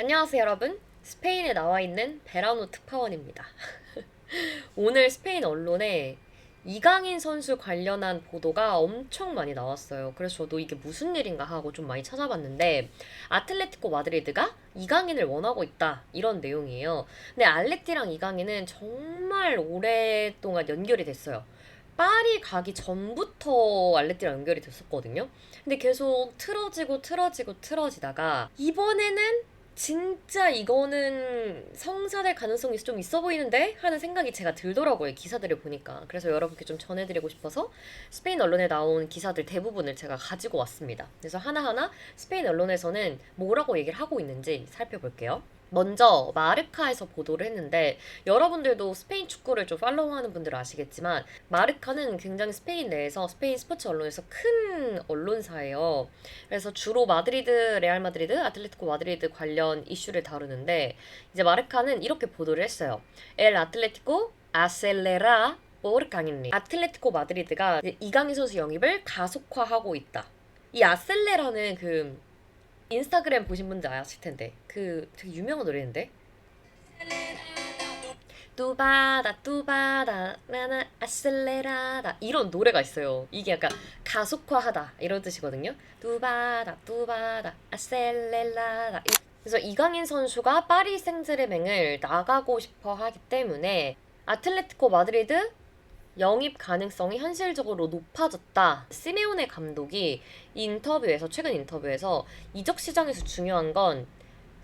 안녕하세요, 여러분. 스페인에 나와 있는 베라노 특파원입니다. 오늘 스페인 언론에 이강인 선수 관련한 보도가 엄청 많이 나왔어요. 그래서 저도 이게 무슨 일인가 하고 좀 많이 찾아봤는데, 아틀레티코 마드리드가 이강인을 원하고 있다. 이런 내용이에요. 근데 알레티랑 이강인은 정말 오랫동안 연결이 됐어요. 파리 가기 전부터 알레티랑 연결이 됐었거든요. 근데 계속 틀어지다가 이번에는 진짜 이거는 성사될 가능성이 좀 있어 보이는데? 하는 생각이 제가 들더라고요. 기사들을 보니까. 그래서 여러분께 좀 전해드리고 싶어서 스페인 언론에 나온 기사들 대부분을 제가 가지고 왔습니다. 그래서 하나하나 스페인 언론에서는 뭐라고 얘기를 하고 있는지 살펴볼게요. 먼저 마르카에서 보도를 했는데 여러분들도 스페인 축구를 좀 팔로우하는 분들은 아시겠지만 마르카는 굉장히 스페인 내에서 스페인 스포츠 언론에서 큰 언론사예요. 그래서 주로 마드리드, 레알 마드리드, 아틀레티코 마드리드 관련 이슈를 다루는데 이제 마르카는 이렇게 보도를 했어요. 엘 아틀레티코 아셀레라 por 강인리. 아틀레티코 마드리드가 이강인 선수 영입을 가속화하고 있다. 이 아셀레라는 그 인스타그램 보신 분들 아실 텐데 그 되게 유명한 노래인데 뚜바다 뚜바다 나나 아셀레라다 이런 노래가 있어요. 이게 약간 가속화하다 이런 뜻이거든요. 뚜바다 뚜바다 아셀레라다. 그래서 이강인 선수가 파리 생제르맹을 나가고 싶어 하기 때문에 아틀레티코 마드리드 영입 가능성이 현실적으로 높아졌다. 시메오네 감독이 최근 인터뷰에서 이적 시장에서 중요한 건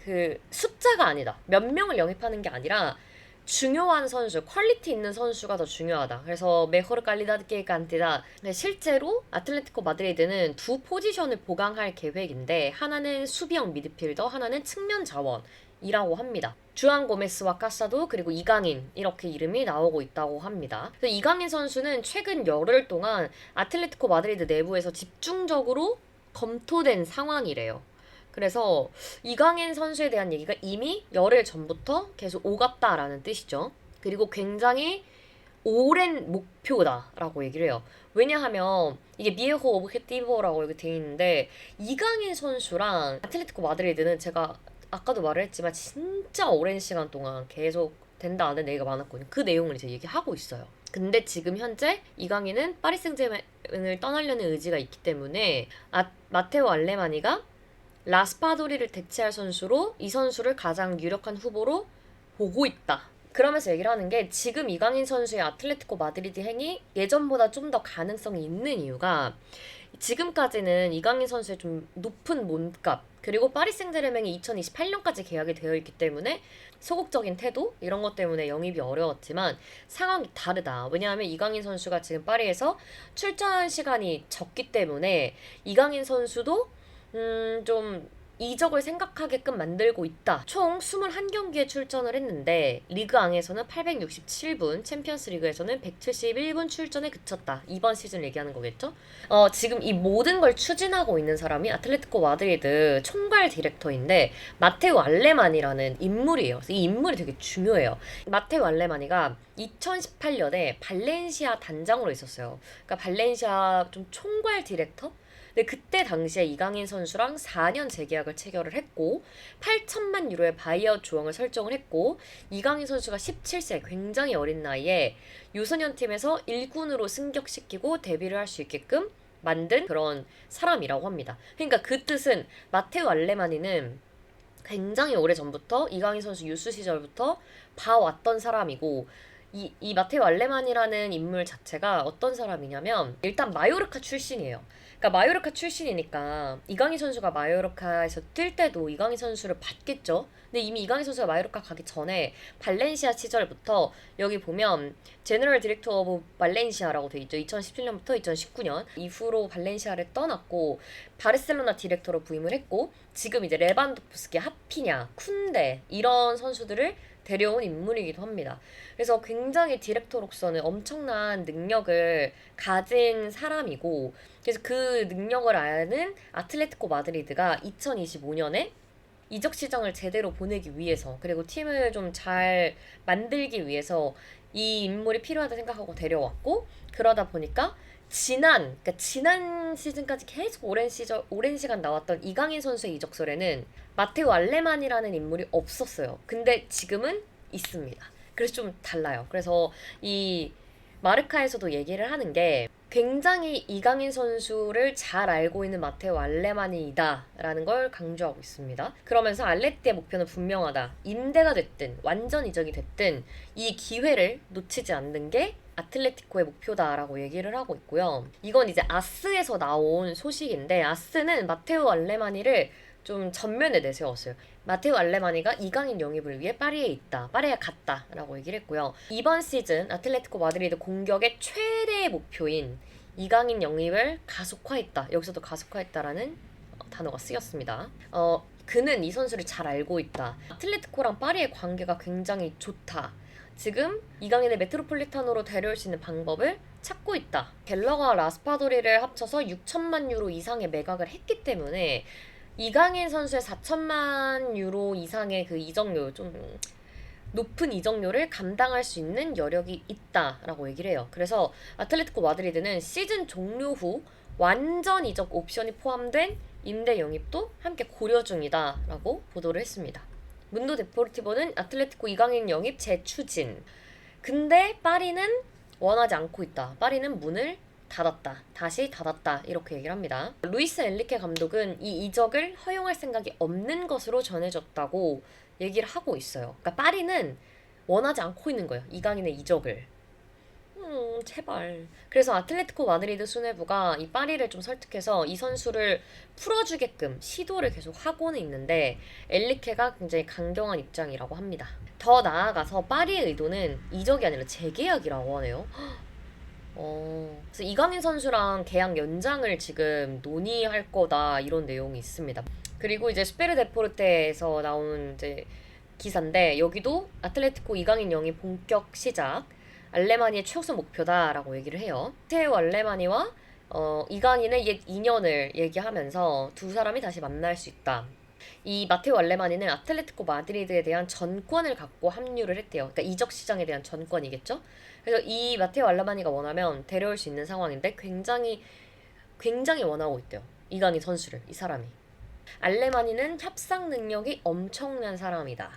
그 숫자가 아니다. 몇 명을 영입하는 게 아니라 중요한 선수, 퀄리티 있는 선수가 더 중요하다. 그래서 메호르 칼리다드 게 깐티다. 실제로 아틀레티코 마드리드는 두 포지션을 보강할 계획인데 하나는 수비형 미드필더, 하나는 측면 자원이라고 합니다. 주안 고메스와 카사도 그리고 이강인 이렇게 이름이 나오고 있다고 합니다. 그래서 이강인 선수는 최근 열흘 동안 아틀레티코 마드리드 내부에서 집중적으로 검토된 상황이래요. 그래서 이강인 선수에 대한 얘기가 이미 열흘 전부터 계속 오갔다라는 뜻이죠. 그리고 굉장히 오랜 목표다라고 얘기를 해요. 왜냐하면 이게 미에호 오브젝티브라고 이렇게 돼 있는데 이강인 선수랑 아틀레티코 마드리드는 제가 아까도 말을 했지만 진짜 오랜 시간 동안 계속 된다 안 된다 얘기가 많았거든요. 그 내용을 이제 얘기하고 있어요. 근데 지금 현재 이강인은 파리 생제르맹을 떠나려는 의지가 있기 때문에 마테오 알레마니가 라스파도리를 대체할 선수로 이 선수를 가장 유력한 후보로 보고 있다. 그러면서 얘기를 하는 게 지금 이강인 선수의 아틀레티코 마드리드 행이 예전보다 좀 더 가능성이 있는 이유가 지금까지는 이강인 선수의 좀 높은 몸값 그리고 파리 생제르맹이 2028년까지 계약이 되어 있기 때문에 소극적인 태도 이런 것 때문에 영입이 어려웠지만 상황이 다르다. 왜냐하면 이강인 선수가 지금 파리에서 출전 시간이 적기 때문에 이강인 선수도 좀 이적을 생각하게끔 만들고 있다. 총 21경기에 출전을 했는데 리그앙에서는 867분, 챔피언스 리그에서는 171분 출전에 그쳤다. 이번 시즌 얘기하는 거겠죠? 지금 이 모든 걸 추진하고 있는 사람이 아틀레티코 마드리드 총괄 디렉터인데 마테오 알레만이라는 인물이에요. 이 인물이 되게 중요해요. 마테오 알레마니가 2018년에 발렌시아 단장으로 있었어요. 그러니까 발렌시아 좀 총괄 디렉터? 근데 그때 당시에 이강인 선수랑 4년 재계약을 체결을 했고 8천만 유로의 바이아웃 조항을 설정을 했고 이강인 선수가 17세 굉장히 어린 나이에 유소년 팀에서 1군으로 승격시키고 데뷔를 할 수 있게끔 만든 그런 사람이라고 합니다. 그러니까 그 뜻은 마테오 알레마니는 굉장히 오래전부터 이강인 선수 유스 시절부터 봐왔던 사람이고 이 마테오 알레만이라는 인물 자체가 어떤 사람이냐면 일단 마요르카 출신이에요. 그러니까 마요르카 출신이니까 이강인 선수가 마요르카에서 뛸 때도 이강인 선수를 봤겠죠. 근데 이미 이강인 선수가 마요르카 가기 전에 발렌시아 시절부터 여기 보면 제너럴 디렉터 오브 발렌시아라고 돼 있죠. 2017년부터 2019년 이후로 발렌시아를 떠났고 바르셀로나 디렉터로 부임을 했고 지금 이제 레반도프스키, 하피냐, 쿤데 이런 선수들을 데려온 인물이기도 합니다. 그래서 굉장히 디렉터로서는 엄청난 능력을 가진 사람이고 그래서 그 능력을 아는 아틀레티코 마드리드가 2025년에 이적 시장을 제대로 보내기 위해서 그리고 팀을 좀 잘 만들기 위해서 이 인물이 필요하다 생각하고 데려왔고 그러다 보니까 그러니까 지난 시즌까지 계속 오랜 시간 나왔던 이강인 선수의 이적설에는 마테오 알레만이라는 인물이 없었어요. 근데 지금은 있습니다. 그래서 좀 달라요. 그래서 이 마르카에서도 얘기를 하는 게 굉장히 이강인 선수를 잘 알고 있는 마테오 알레마니이다라는 걸 강조하고 있습니다. 그러면서 알레티의 목표는 분명하다. 임대가 됐든 완전 이적이 됐든 이 기회를 놓치지 않는 게 아틀레티코의 목표다라고 얘기를 하고 있고요. 이건 이제 아스에서 나온 소식인데 아스는 마테오 알레마니를 좀 전면에 내세웠어요. 마테오 알레마니가 이강인 영입을 위해 파리에 있다. 파리에 갔다라고 얘기를 했고요. 이번 시즌 아틀레티코 마드리드 공격의 최대 목표인 이강인 영입을 가속화했다. 여기서도 가속화했다라는 단어가 쓰였습니다. 그는 이 선수를 잘 알고 있다. 아틀레티코랑 파리의 관계가 굉장히 좋다. 지금 이강인을 메트로폴리타노로 데려올 수 있는 방법을 찾고 있다. 갤러가 라스파도리를 합쳐서 6천만 유로 이상의 매각을 했기 때문에 이강인 선수의 4천만 유로 이상의 그 이적료, 좀 높은 이적료를 감당할 수 있는 여력이 있다라고 얘기를 해요. 그래서 아틀레티코 마드리드는 시즌 종료 후 완전 이적 옵션이 포함된 임대 영입도 함께 고려 중이다라고 보도를 했습니다. 문도 데포르티보는 아틀레티코 이강인 영입 재추진. 근데 파리는 원하지 않고 있다. 파리는 문을 닫았다. 다시 닫았다. 이렇게 얘기를 합니다. 루이스 엔리케 감독은 이 이적을 허용할 생각이 없는 것으로 전해졌다고 얘기를 하고 있어요. 그러니까 파리는 원하지 않고 있는 거예요. 이강인의 이적을. 제발. 그래서 아틀레티코 마드리드 수뇌부가 이 파리를 좀 설득해서 이 선수를 풀어주게끔 시도를 계속 하고는 있는데 엔리케가 굉장히 강경한 입장이라고 합니다. 더 나아가서 파리의 의도는 이적이 아니라 재계약이라고 하네요. 그래서 이강인 선수랑 계약 연장을 지금 논의할 거다 이런 내용이 있습니다. 그리고 이제 스페르 데포르테에서 나온 이제 기사인데 여기도 아틀레티코 이강인 영입 본격 시작. 알레마니의 최우선 목표다라고 얘기를 해요. 테오 알레마니와 이강인의 옛 인연을 얘기하면서 두 사람이 다시 만날 수 있다. 이 마테오 알레마니는 아틀레티코 마드리드에 대한 전권을 갖고 합류를 했대요. 그러니까 이적 시장에 대한 전권이겠죠. 그래서 이 마테오 알레마니가 원하면 데려올 수 있는 상황인데 굉장히 원하고 있대요. 이강인 선수를, 이 사람이. 알레마니는 협상 능력이 엄청난 사람이다.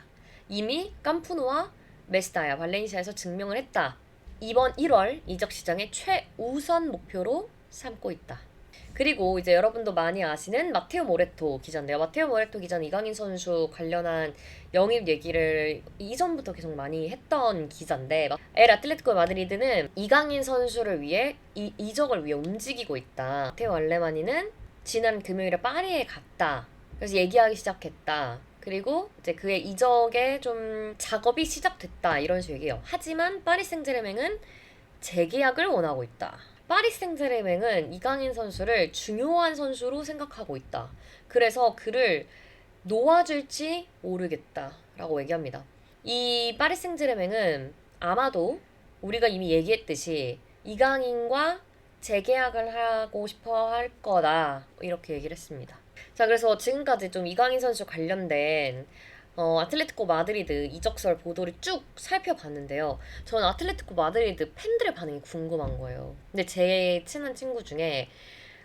이미 캄프누와 메스타야, 발렌시아에서 증명을 했다. 이번 1월 이적 시장의 최우선 목표로 삼고 있다. 그리고 이제 여러분도 많이 아시는 마테오 모레토 기자인데요. 마테오 모레토 기자는 이강인 선수 관련한 영입 얘기를 이전부터 계속 많이 했던 기자인데 엘 아틀레티코 마드리드는 이강인 선수를 위해 이적을 위해 움직이고 있다. 마테오 알레마니는 지난 금요일에 파리에 갔다. 그래서 얘기하기 시작했다. 그리고 이제 그의 이적의 좀 작업이 시작됐다 이런 식으로 얘기해요. 하지만 파리 생제르맹은 재계약을 원하고 있다. 파리 생제르맹은 이강인 선수를 중요한 선수로 생각하고 있다. 그래서 그를 놓아줄지 모르겠다라고 얘기합니다. 이 파리 생제르맹은 아마도 우리가 이미 얘기했듯이 이강인과 재계약을 하고 싶어 할 거다 이렇게 얘기를 했습니다. 자, 그래서 지금까지 좀 이강인 선수 관련된 아틀레티코 마드리드 이적설 보도를 쭉 살펴봤는데요. 저는 아틀레티코 마드리드 팬들의 반응이 궁금한 거예요. 근데 제 친한 친구 중에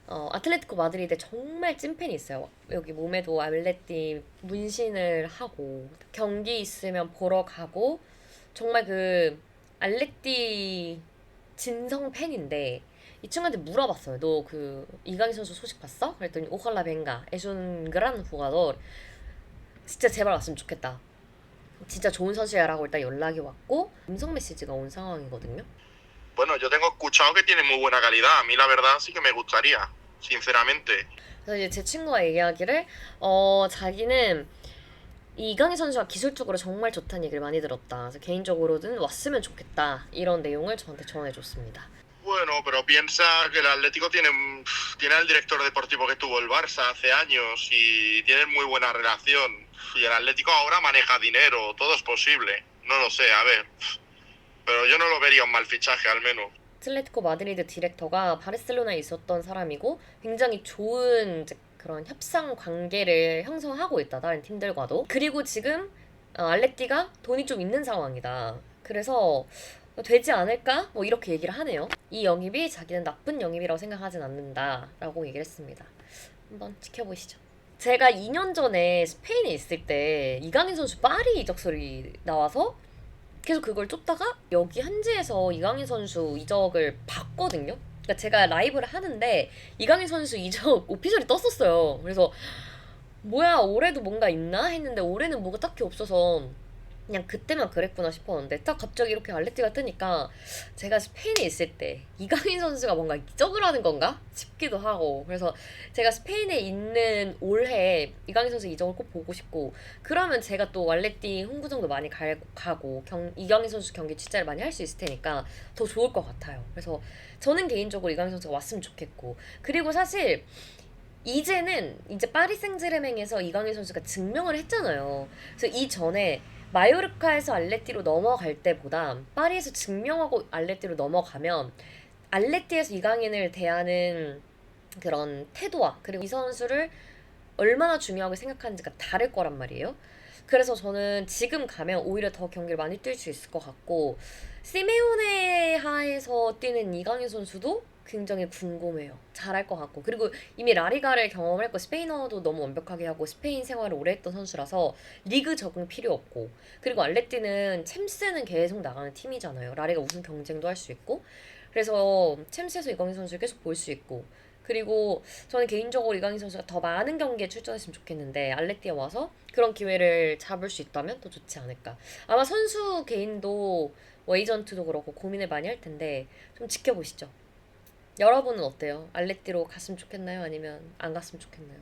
아틀레티코 마드리드 정말 찐팬이 있어요. 여기 몸에도 알레티 문신을 하고 경기 있으면 보러 가고 정말 그 알레티 진성 팬인데 이 친구한테 물어봤어요. 너 그 이강인 선수 소식 봤어? 그랬더니 오jalá venga, es un gran jugador. 진짜 제발 왔으면 좋겠다. 진짜 좋은 선수야라고 일단 연락이 왔고 음성 메시지가 온 상황이거든요. Bueno, yo tengo escuchado que tiene muy buena calidad. A mí la verdad sí que me gustaría, sinceramente. 그래서 이제 제 친구가 얘기하기를 자기는 이 이강인 선수가 기술적으로 정말 좋다는 얘기를 많이 들었다. 그래서 개인적으로는 왔으면 좋겠다. 이런 내용을 저한테 전해줬습니다. Bueno, pero piensa que el Atlético tiene al director deportivo que tuvo el Barça hace años y tienen muy buena relación. Y el Atlético ahora maneja dinero, todo es posible. No lo sé, a ver. Pero yo no lo vería un mal fichaje, al menos. 아틀레티코 마드리드 디렉터가 바르셀로나에 있었던 사람이고 굉장히 좋은 이제 그런 협상 관계를 형성하고 있다. 다른 팀들과도. 그리고 지금 알레티가 돈이 좀 있는 상황이다. 그래서 되지 않을까? 뭐 이렇게 얘기를 하네요. 이 영입이 자기는 나쁜 영입이라고 생각하진 않는다라고 얘기를 했습니다. 한번 지켜보시죠. 제가 2년 전에 스페인에 있을 때 이강인 선수 파리 이적설이 나와서 계속 그걸 쫓다가 여기 현지에서 이강인 선수 이적을 봤거든요. 그러니까 제가 라이브를 하는데 이강인 선수 이적 오피셜이 떴었어요. 그래서 뭐야 올해도 뭔가 있나 했는데 올해는 뭐가 딱히 없어서 그냥 그때만 그랬구나 싶었는데 딱 갑자기 이렇게 알레티가 뜨니까 제가 스페인에 있을 때 이강인 선수가 뭔가 이적을 하는 건가 싶기도 하고 그래서 제가 스페인에 있는 올해 이강인 선수 이적을 꼭 보고 싶고 그러면 제가 또 알레티 홍구장도 많이 가고 이강인 선수 경기 취재를 많이 할 수 있을 테니까 더 좋을 것 같아요. 그래서 저는 개인적으로 이강인 선수가 왔으면 좋겠고 그리고 사실 이제는 이제 파리 생제르맹에서 이강인 선수가 증명을 했잖아요. 그래서 이전에 마요르카에서 알레티로 넘어갈 때보다 파리에서 증명하고 알레티로 넘어가면 알레티에서 이강인을 대하는 그런 태도와 그리고 이 선수를 얼마나 중요하게 생각하는지가 다를 거란 말이에요. 그래서 저는 지금 가면 오히려 더 경기를 많이 뛸 수 있을 것 같고 시메오네 하에서 뛰는 이강인 선수도 굉장히 궁금해요. 잘할 것 같고 그리고 이미 라리가를 경험했고 스페인어도 너무 완벽하게 하고 스페인 생활을 오래 했던 선수라서 리그 적응 필요 없고 그리고 알레티는 챔스는 계속 나가는 팀이잖아요. 라리가 우승 경쟁도 할 수 있고 그래서 챔스에서 이강인 선수를 계속 볼 수 있고 그리고 저는 개인적으로 이강인 선수가 더 많은 경기에 출전했으면 좋겠는데 알레티에 와서 그런 기회를 잡을 수 있다면 더 좋지 않을까. 아마 선수 개인도 뭐 에이전트도 그렇고 고민을 많이 할 텐데 좀 지켜보시죠. 여러분은 어때요? 알레티로 갔으면 좋겠나요? 아니면 안 갔으면 좋겠나요?